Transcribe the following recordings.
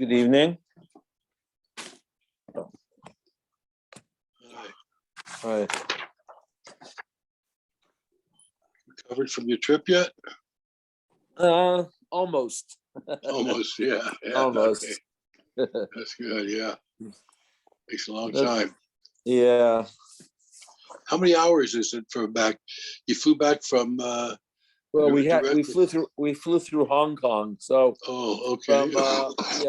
Good evening. Hi. Recovered from your trip yet? Almost. Almost, yeah. Almost. Okay. That's good, yeah. Takes a long That- time. Yeah. How many hours is it for back? You flew back from, Well, we Directly. flew through Hong Kong. So oh, okay.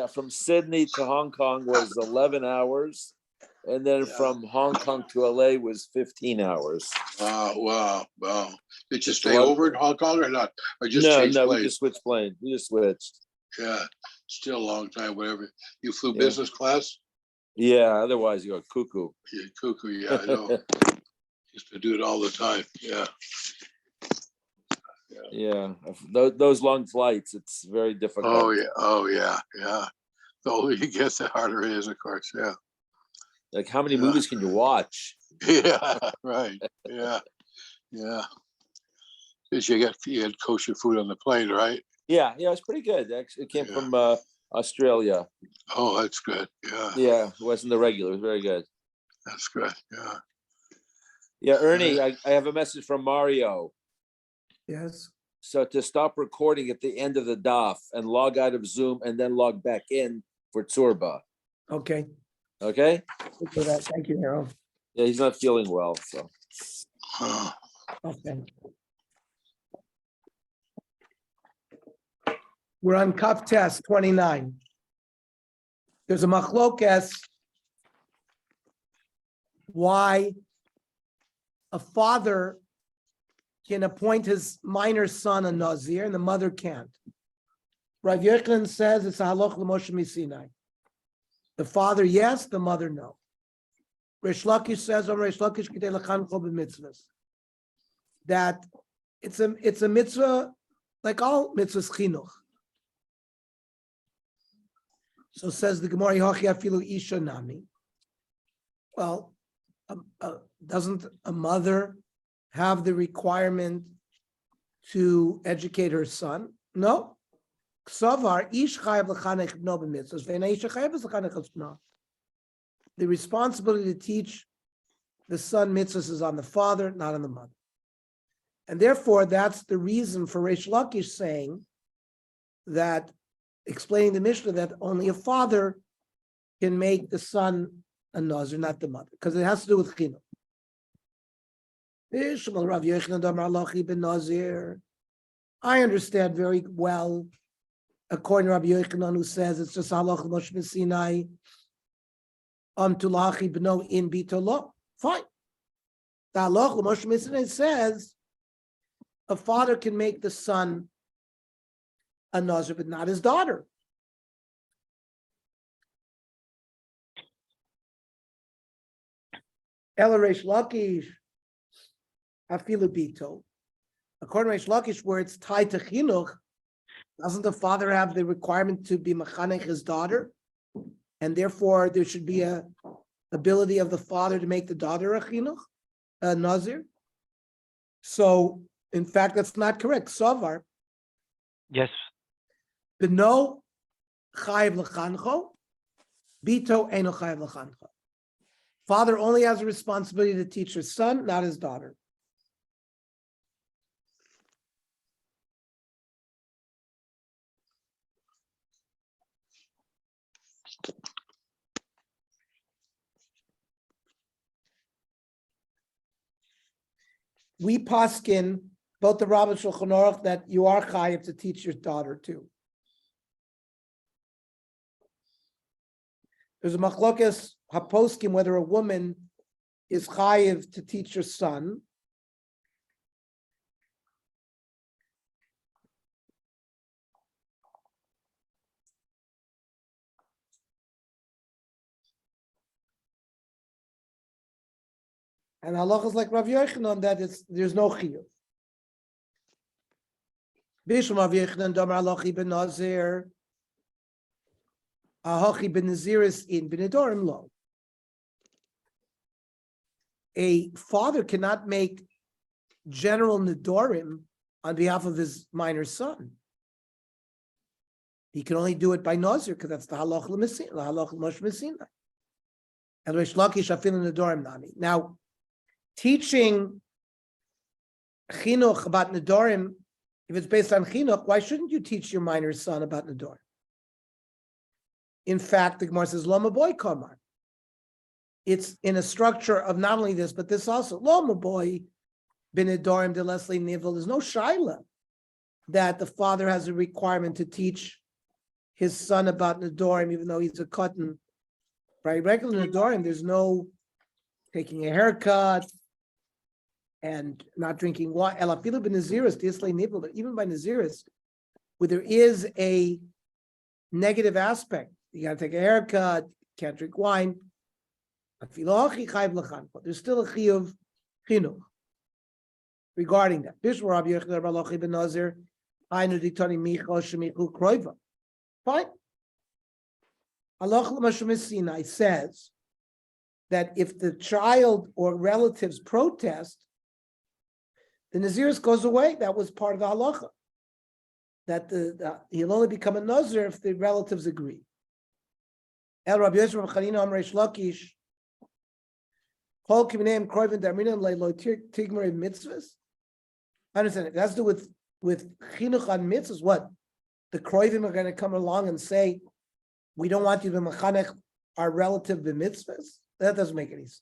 from Sydney to Hong Kong was 11 hours. And then Yeah. from Hong Kong to LA was 15 hours. Wow. Did you It's stay a lot. over in Hong Kong or not? Or just No, change we planes? just switched planes. We just switched. Yeah, still a long time, whatever. You flew Yeah. business class? Yeah, otherwise you go cuckoo. Yeah, cuckoo, yeah, I know. Used to do it all the time, yeah. Yeah. Those long flights, it's very difficult. Oh, yeah. The older you get, the harder it is, of course, yeah. Like how many Yeah. movies can you watch? Yeah, right, yeah. Did you had kosher food on the plane, right? Yeah, it's pretty good. Actually, it came Yeah. from Australia. Oh, that's good, yeah, Yeah, it wasn't the regular. It was very good. that's good, yeah. Yeah, Ernie, I have a message from Mario. Yes. So to stop recording at the end of the daf and log out of Zoom and then log back in for Tsurba. Okay. Okay? For that. Thank you, Harold. Yeah, he's not feeling well. So Okay. We're on cup test 29. There's a machlokas why a father can appoint his minor son a nazir and the mother can't. Rav Yochanan says it's a halach l'Moshe Misinai. The father yes, the mother no. Reish Lakish says on Reish Lakish k'dei l'chancho b'mitzvahs that it's a mitzvah like all mitzvahs chinuch. So says the Gemara Hachi afilu isha nami. Well, doesn't a mother have the requirement to educate her son? No. Ksavar ish chayav l'chanech bno b'mitzvahs ve'ena isha chayav l'chanech bno. The responsibility to teach the son mitzvahs is on the father, not on the mother. And therefore, that's the reason for Reish Lakish saying that, explaining the Mishnah, that only a father can make the son a nazir, not the mother, because it has to do with chinuch. I understand very well, according to Rabbi Yochanan, who says it's just halach Moshe Sinai to lachi b'no in bitolo. Fine. The halach Moshe Sinai says a father can make the son a nazir, but not his daughter. Ela Reish Lakish afilu bito. According to Reish Lakish, where it's tied to chinuch, doesn't the father have the requirement to be mechanech his daughter, and therefore there should be a ability of the father to make the daughter a chinuch, a nazir? So, in fact, that's not correct. Savar. Yes. Beno chayiv l'chancho, bito eno chayiv l'chancho. Father only has a responsibility to teach his son, not his daughter. We paskin, both the Rabbah Shulchan Aruch, that you are chayiv to teach your daughter too. There's a machlokas haposkim whether a woman is chayiv to teach her son. And halach is like Rav Yochanan that there's no chiyuv. Bishlam Rav Yochanan damar halachi ben nazir, hachi ben Nezirus in b'nedorim lo. A father cannot make general nedorim on behalf of his minor son. He can only do it by Nazir because that's the halach l'mesina, the halach l'mosh mesina. And Reish Lakish afil in the Nedarim nami. Now, teaching chinuch about Nedarim, if it's based on chinuch, why shouldn't you teach your minor son about Nedarim? In fact, the Gemara says, Loma boy kamar. It's in a structure of not only this, but this also. Loma boy bin Nedarim de Leslie Nivel. There's no shaila that the father has a requirement to teach his son about Nedarim, even though he's a cotton. By regular Nedarim, there's no taking a haircut and not drinking wine. Elafilu ben Nezirus, even by Nezirus, where there is a negative aspect, you got to take a haircut, can't drink wine. There's still a chiyuv chinuch regarding that. Fine. Halach l'mashum Sinai says that if the child or relatives protest, the Nazirus goes away. That was part of the halacha. That he'll only become a Nazir if the relatives agree. El Rabbi Yosef Rabbi Chanina Amar Reish Lakish, Kol Kiminei Kroivin Darminan Leilo Tigmar Mitzvahs. I understand it. It has to do with chinuch on mitzvahs. What? The Kroivim are going to come along and say, we don't want you to mechanech our relative b'mitzvahs. That doesn't make any sense.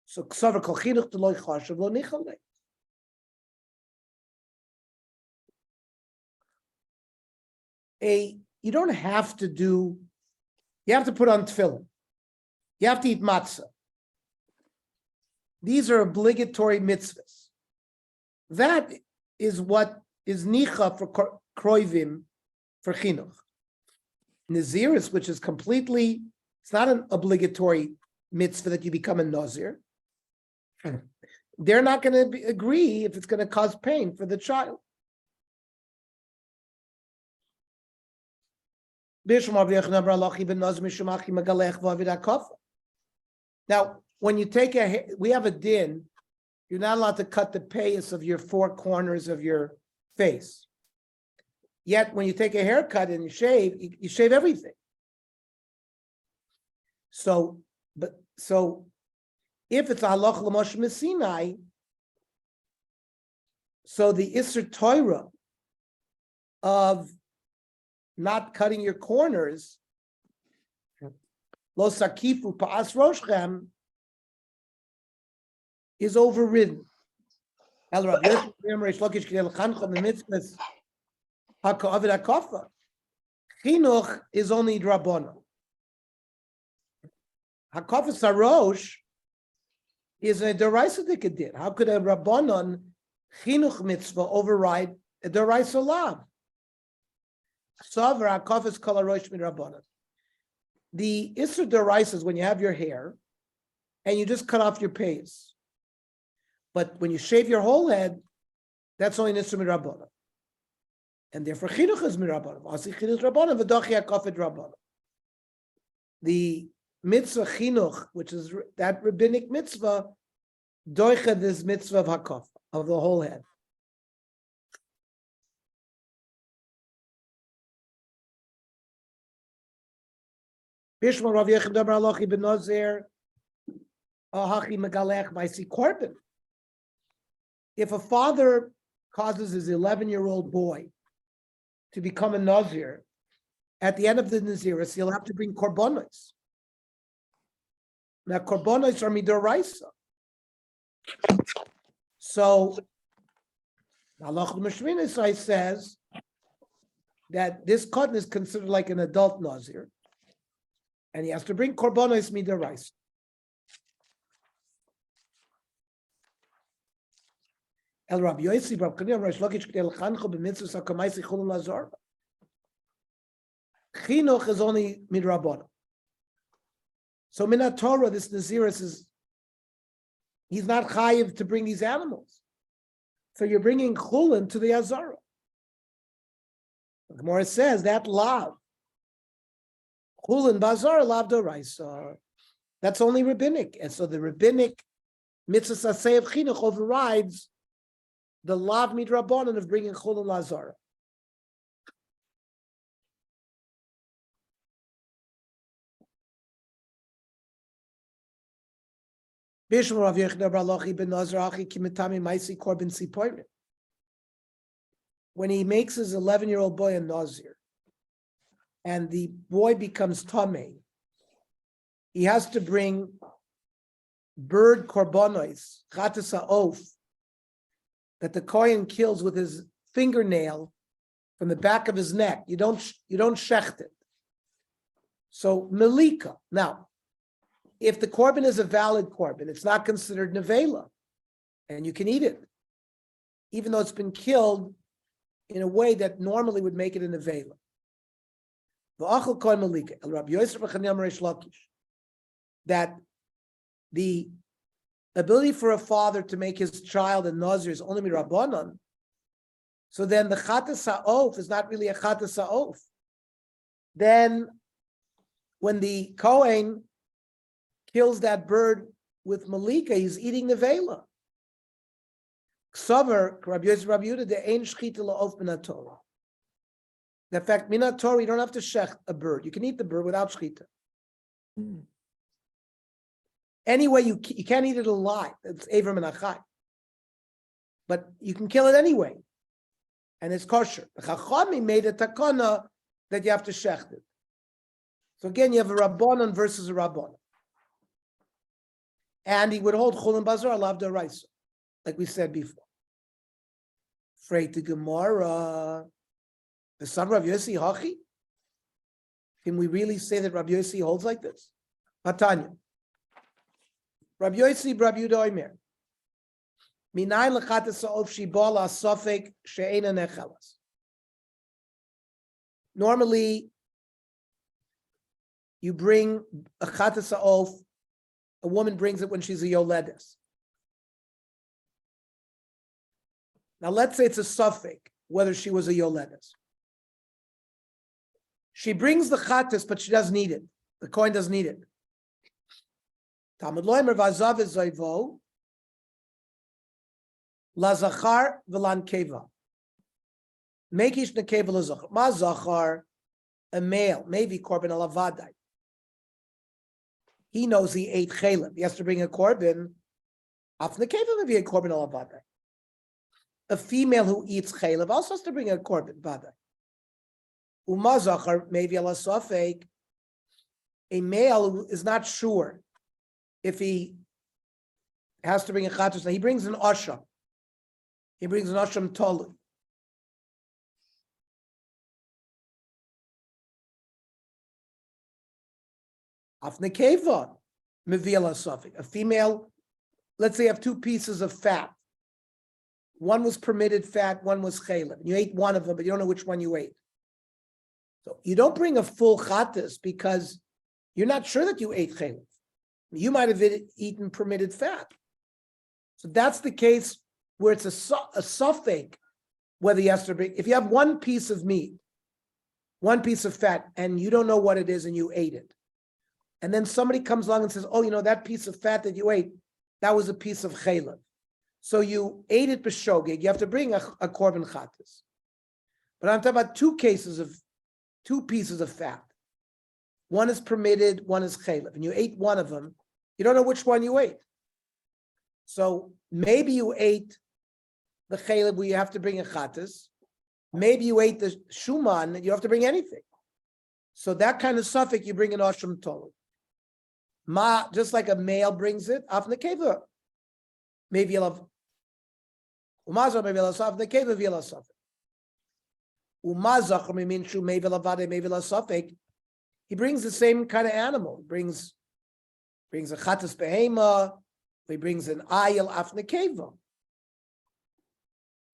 So ksaver kol chinuch deloy chashav lo nichalei. You don't have to do. You have to put on tefillin. You have to eat matzah. These are obligatory mitzvahs. That is what is nicha for kroivim for chinuch. Nazirus, which is completely, it's not an obligatory mitzvah that you become a nazir. They're not going to agree if it's going to cause pain for the child. Now, when you take we have a din, you're not allowed to cut the payas of your four corners of your face. Yet, when you take a haircut and you shave everything. So if it's halach l'mosh Sinai, so the Isser Torah of not cutting your corners, lo sakifu pa'as roshchem, is overridden. Chinuch is only Drabbana. Hakafas Sarosh is a Deraisa Dikadin. How could a Rabbanon Chinuch mitzvah override a Deraisa Lav? Savar Hakafas Kalarosh min Rabbanon. The Isser Deraisa is when you have your hair and you just cut off your payas. But when you shave your whole head, that's only Isser min Rabbanon. And therefore, chinuch is mirabbanan. Asi chinuch rabbanan, v'dochi hakafed rabbanan. The mitzvah chinuch, which is that rabbinic mitzvah, doicha this mitzvah of hakaf, of the whole head. Bishma Rav Yechim Dabar Alochi ben Nazir, Ahachi Megalech Maisi Korban. If a father causes his 11-year-old boy to become a Nazir, at the end of the Nazirus, he'll have to bring korbanos. Now, korbanos are midoraisa. So, Halach L'Mishminisai says that this cotton is considered like an adult Nazir, and he has to bring korbanos midoraisa. El Rabbi Yossi, Rabbi Kaniyam, Reish Lakish, K'dei L'chancho b'mitzvah sakamaisi chulun lazor. Chinuch is only midrabanan. So Minat Torah, this Nazirus he's not chayiv to bring these animals. So you're bringing chulun to the Azara. The Gemara says that lav. Chulun bazar lav doraisa. That's only rabbinic. And so the rabbinic mitzvah saseh of chinuch overrides the lav midrabanan of bringing chulun lazara. When he makes his 11-year-old boy a Nazir, and the boy becomes Tameh, he has to bring bird korbanos, chatas ha'of, that the Kohen kills with his fingernail from the back of his neck. You don't shecht it. So melika. Now, if the korban is a valid korban, it's not considered nevela, and you can eat it, even though it's been killed in a way that normally would make it a nevela. V'achal kohen melika. El Rabbi Yosef b'Chanina Reish Lakish, that the ability for a father to make his child a nazir is only mirabanan. So then the chatas ha'of is not really a chatas ha'of. Then when the Kohen kills that bird with malika, he's eating nevela. Ksaver, Rabbi Yosef, Rabbi Yehuda, the ein shchita la'of min haTorah. In fact, min haTorah, you don't have to shech a bird. You can eat the bird without shchita. Anyway, you can't eat it alive. It's Avram and Achai. But you can kill it anyway. And it's kosher. The Chachamim made a takana that you have to shecht it. So again, you have a Rabbanon versus a Rabbanon. And he would hold Chulin Bazar alav d'oraisa, like we said before. Freit the Gemara, the son of Rav Yossi Hachi? Can we really say that Rav Yossi holds like this? Hatanya. Rav Yossi, Rav Yehuda Omer. Minayin lechatas ha'of shibala sofek she'ena nechelas. Normally, you bring a chatas ha'of, a woman brings it when she's a yoledes. Now let's say it's a sofek, whether she was a yoledes. She brings the chatas, but she doesn't need it. The coin doesn't need it. Talmud loimer vazav zayvo lazachar v'lan keva. Mekish nekeva lazachar. Ma zachar, a male, maybe korban alavadai. He knows he ate chaylev. He has to bring a korban. Af nekeva maybe a korban alavadai. A female who eats chaylev also has to bring a korban vadai. Uma zachar maybe alasafek. A male who is not sure if he has to bring a chatos. He brings an asham. He brings an asham tolu. Afnekeva mevila safik. A female, let's say you have two pieces of fat. One was permitted fat, one was chaylev. You ate one of them, but you don't know which one you ate. So you don't bring a full chatos because you're not sure that you ate chaylev. You might have eaten permitted fat. So that's the case where it's a suffix, whether you have to bring, if you have one piece of meat, one piece of fat, and you don't know what it is and you ate it. And then somebody comes along and says, oh, that piece of fat that you ate, that was a piece of chaylev. So you ate it b'shogeg, you have to bring a korban chatas. But I'm talking about two pieces of fat. One is permitted, one is chaylev, and you ate one of them. You don't know which one you ate. So maybe you ate the chaylev where you have to bring a chatas. Maybe you ate the shuman, you have to bring anything. So that kind of suffix, you bring an ashram tolu. Ma, just like a male brings it, af nekeva. Maybe you'll have umazah, maybe you'll have af nekeva, maybe you'll have suffix. Umazah, maybe you'll have vade, maybe you'll have suffix. He brings the same kind of animal. He brings a chatas behema. He brings an ayil af nekeva.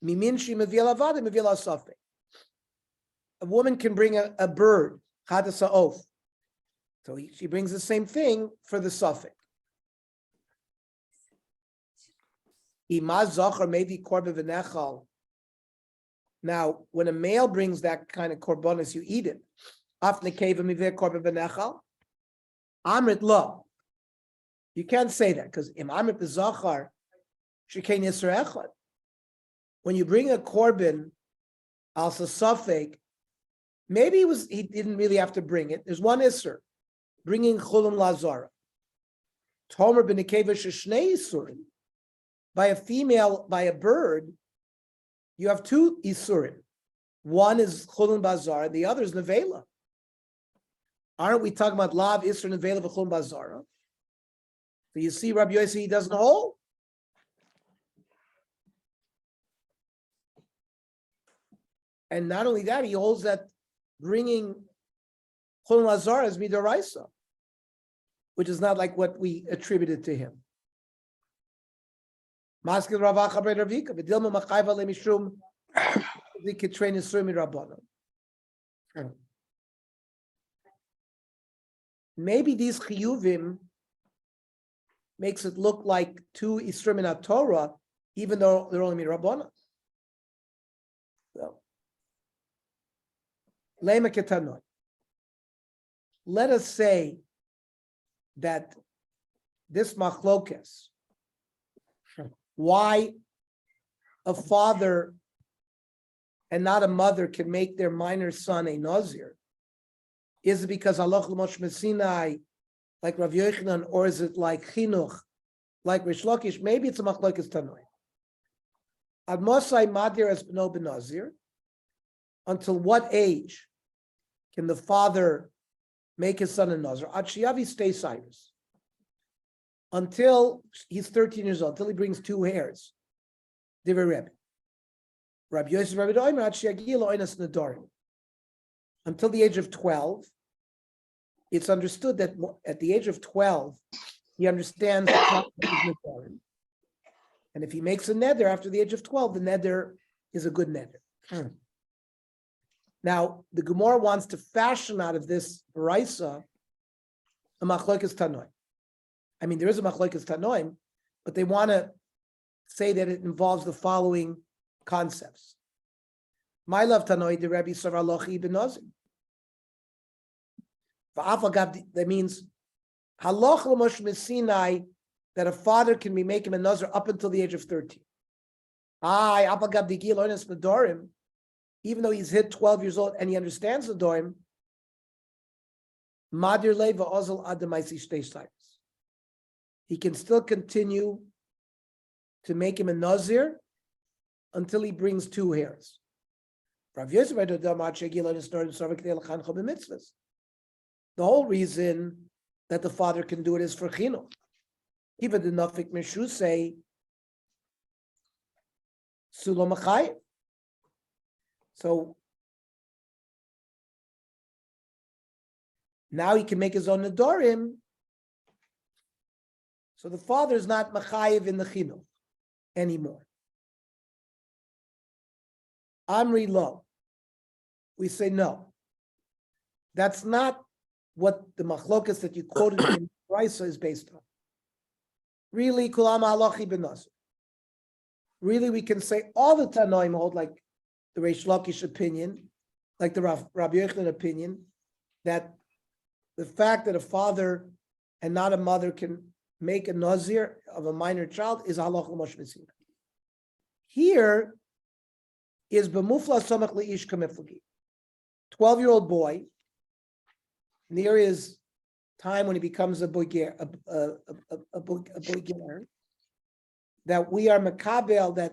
Miminshi mevila vade mevila safek. A woman can bring a bird, chatas ha'of. So she brings the same thing for the safek. Imaz zachar maybe korban v'nechal. Now, when a male brings that kind of korbanos, you eat it. Af nekeva miveh korban v'nechal. Amrit lo. You can't say that because im amrit b'zachar shekain yisra echad. When you bring a korban al safek, maybe he didn't really have to bring it. There's one isser, bringing chulun lazara. Tomer b'nekeva sheshnei isurim. By a female, by a bird, you have two isurim. One is chulun bazar, the other is nevela. Aren't we talking about lav isur nevela v'chulun bazara? So you see, Rabbi Yossi, he doesn't hold. And not only that, he holds that bringing chulun bazar is midoraisa, which is not like what we attributed to him. Maskil Ravacha Ber Ravika, v'dilma machayva lemishum v'kitrein isurim mirabbanan. Maybe these chiyuvim makes it look like two isurim in Torah, even though they're only mirabbanan. So, lema ketanoi. Let us say that this machlokes, why a father and not a mother can make their minor son a nazir, is it because Allah l'Moshe Sinai, like Rav Yochanan, or is it like chinuch, like Rish Lakish? Maybe it's a machlokes tanoi. Ad mosai madir as beno benazir. Until what age can the father make his son a nazir? Ad shiyavi stay Cyrus. Until he's 13 years old, until he brings two hairs. Divrei Rebbe. Rabbi Yosef, Rabbi Doimer, ad sheyagiel oinas nedarim. Until the age of 12, it's understood that at the age of 12, he understands the concept of nedarim. And if he makes a neder after the age of 12, the neder is a good neder. Now, the Gemara wants to fashion out of this baraisa a machlokes tanoi. I mean, there is a machlokes tanoim, but they want to say that it involves the following concepts. My love tanoi, the Rebbe Savar Lochi ben Nazir. That means halach l'Moshe Sinai, that a father can be making a nazir up until the age of 13. Even though he's hit 12 years old and he understands the dorim, madir leva ozal adamaisi shtei. He can still continue to make him a nazir until he brings two hairs. The whole reason that the father can do it is for chinuch. Even the nafik meshu say sulo machayim. So now he can make his own nedarim. So the father is not machayiv in the chinuch anymore. Amri lo. We say no. That's not what the machlokas that you quoted in Brisa is based on. Really, kulam halachi ben nazir. Really, we can say all the Tanoim hold like the Reish Lakish opinion, like the Rabbi Yochanan opinion, that the fact that a father and not a mother can make a nazir of a minor child is halach l'Moshe Sinai. Here is b'mufla samach leish kamiflagi. 12-year-old boy, near his time when he becomes a boiger, that we are makabel, that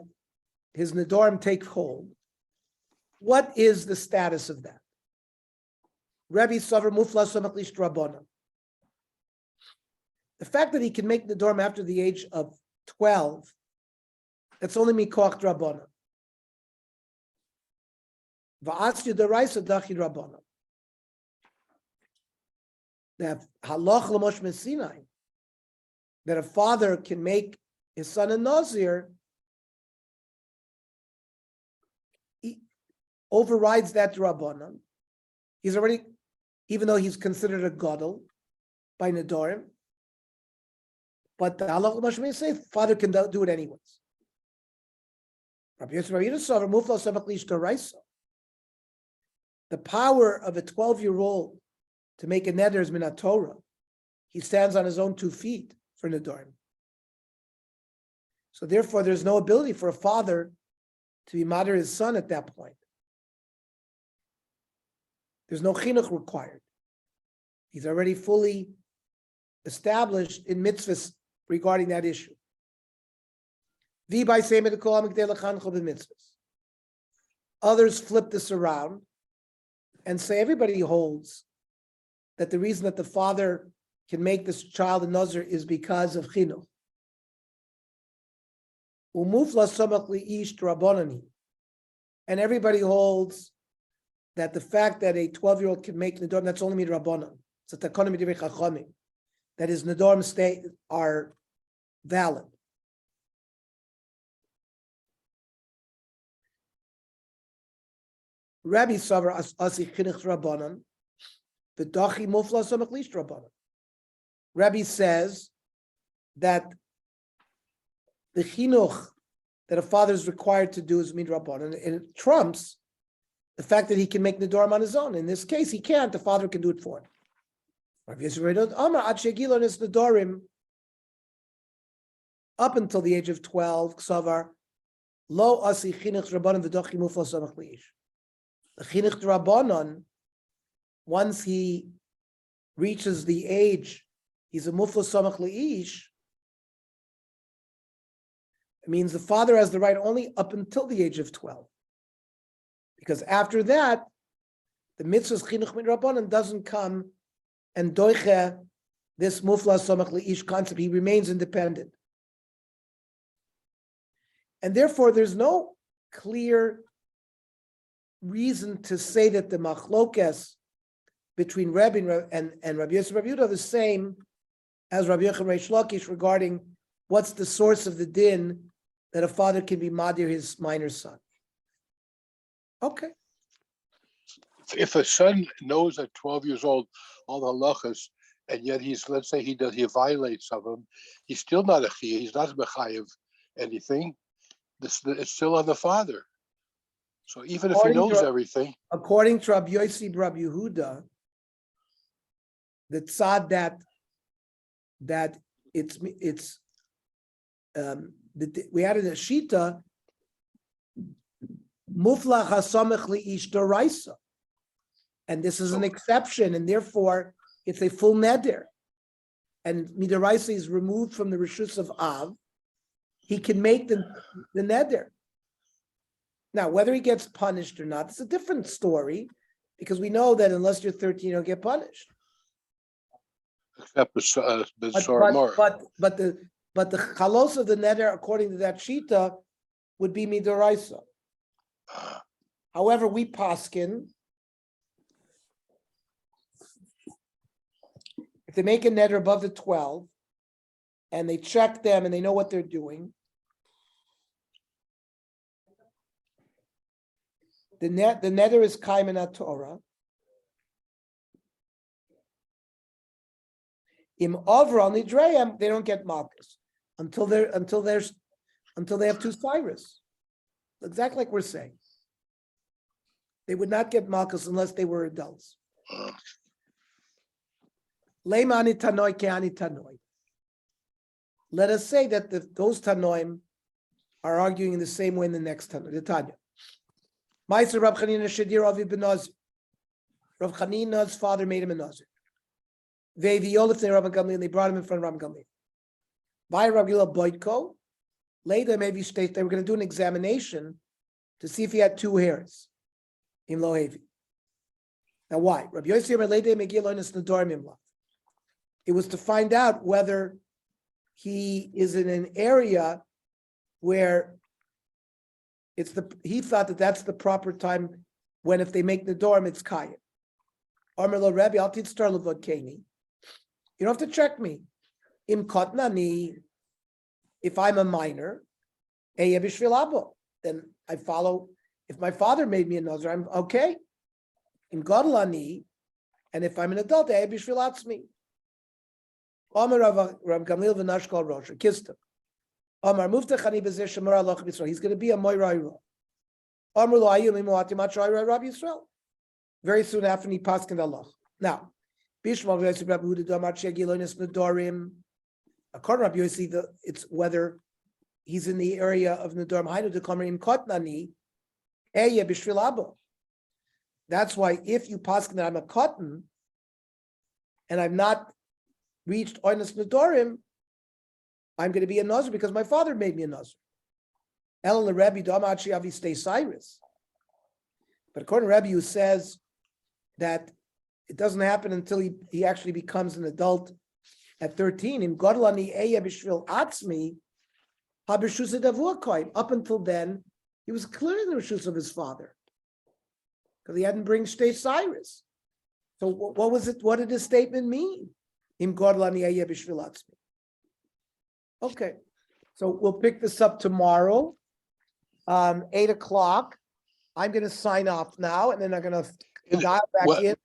his nedarim take hold. What is the status of that? Rebbe Savar Mufla Samach Lish Rabbanan. The fact that he can make nedarim after the age of 12, that's only mikoach Rabbanan. Va'asya deraisa dachi Rabbanan. That halach l'Moshe Sinai, that a father can make his son a nazir, he overrides that Rabbanan. He's already, even though he's considered a gadol by nedarim, but the halach l'Moshe say father can do it anyways. The power of a 12-year-old to make a neder is minat Torah. He stands on his own 2 feet for nedarim. So therefore, there's no ability for a father to be mater his son at that point. There's no chinuch required. He's already fully established in mitzvahs regarding that issue. Others flip this around and say everybody holds that the reason that the father can make this child a nazir is because of chinuch. And everybody holds that the fact that a 12-year-old can make nedarim, that's only midrabanan. It's a takonim divrei chachamim. That his nedarim are valid. Rabbi Savar asi chinuch rabbanan, v'dachi mufla samach lish rabbanan. Rabbi says that the chinuch that a father is required to do is midrabanan, and it trumps the fact that he can make nedarim on his own. In this case, he can't. The father can do it for him. Up until the age of 12, ksavar lo asi chinuch rabbanan v'dachi mufla samach lish. The chinuch rabbanan, once he reaches the age, he's a mufla samach leish. It means the father has the right only up until the age of 12. Because after that, the mitzvah's chinuch min rabbanan doesn't come and doiche this mufla samach leish concept. He remains independent. And therefore, there's no clear reason to say that the machlokes between Rabbi and Rabbi Yosef Rabbi Yehuda are the same as Rabbi Yochanan Reish Lakish regarding what's the source of the din that a father can be madir his minor son. Okay. If a son knows at 12 years old all the halachas, and yet let's say he violates some of them, he's still not a chiyuv, he's not mechayev anything. It's still on the father. So even if he knows everything. According to Rabbi Yosef Rabbi Yehuda, the tzad that we had in the shita muflach hasamech liish doraisa, and this is an exception, and therefore it's a full neder, and midaraisa is removed from the rishus of av. He can make the neder. Now, whether he gets punished or not, it's a different story, because we know that unless you're 13, you don't get punished. Except But the chalos of the neder, according to that shita, would be midoraisa. However, we paskin, if they make a neder above the 12, and they check them and they know what they're doing, the neder is kaimen Torah. Im over on nidreim, they don't get malchus until they have two cyrus. Exactly like we're saying. They would not get malchus unless they were adults. Leimani tanoi keani tanoi. Let us say that those tanoim are arguing in the same way in the next tanoi, the Tanya. Ma'aser Rav Chanina Shadir Avi ben Nazir. Rav Chanina's father made him a Nazir. They brought him in front of Rabbi Gamliel. By Rabbi Gila Boitko, later maybe state they were going to do an examination to see if he had two hairs. In Lohevi. Now why? Rabbi Yossi it was to find out whether he is in an area where he thought that that's the proper time when if they make the dorm, it's kayim. Amrlo Rabbi, I'll teach Starlavod Kani. You don't have to check me. Im Kotnani, if I'm a minor, then I follow. If my father made me a nazir, I'm okay. In Godlani, and if I'm an adult, me. Omar Rav Gamliel v'Nashkal Rosh, kissed him. Omar Muftachani b'zeh Shemar Aloch Yisrael. He's going to be a Moiraira. Omar Lo Ayim Imuati Machraira Rabbi Yisrael. Very soon after he passed in Allah. Now, Bishmal Yosef Rabbi Huda Damar Shegilonis Nadorim. According to Rabbi Yosef, it's whether he's in the area of Nadorim. Hainu Dekomerim Kotnani. That's why if you pass that I'm a cotton and I'm not reached Oinus Nedorim, I'm going to be a Nazir because my father made me a Nazir. El Rebbe Damachi Avi stay Cyrus. But according to Rebbe, who says that it doesn't happen until he actually becomes an adult at 13. In Godlani Eya Bishvil Atzmi, Habishusa Davuakoim. Up until then, he was clearly the Rishus of his father. Because he hadn't bring Shtei Cyrus. So what was it? What did his statement mean? Im Godlani Eya Bishvil Atzmi. Okay. So we'll pick this up tomorrow, 8 o'clock. I'm going to sign off now, and then I'm going to dial back Well, in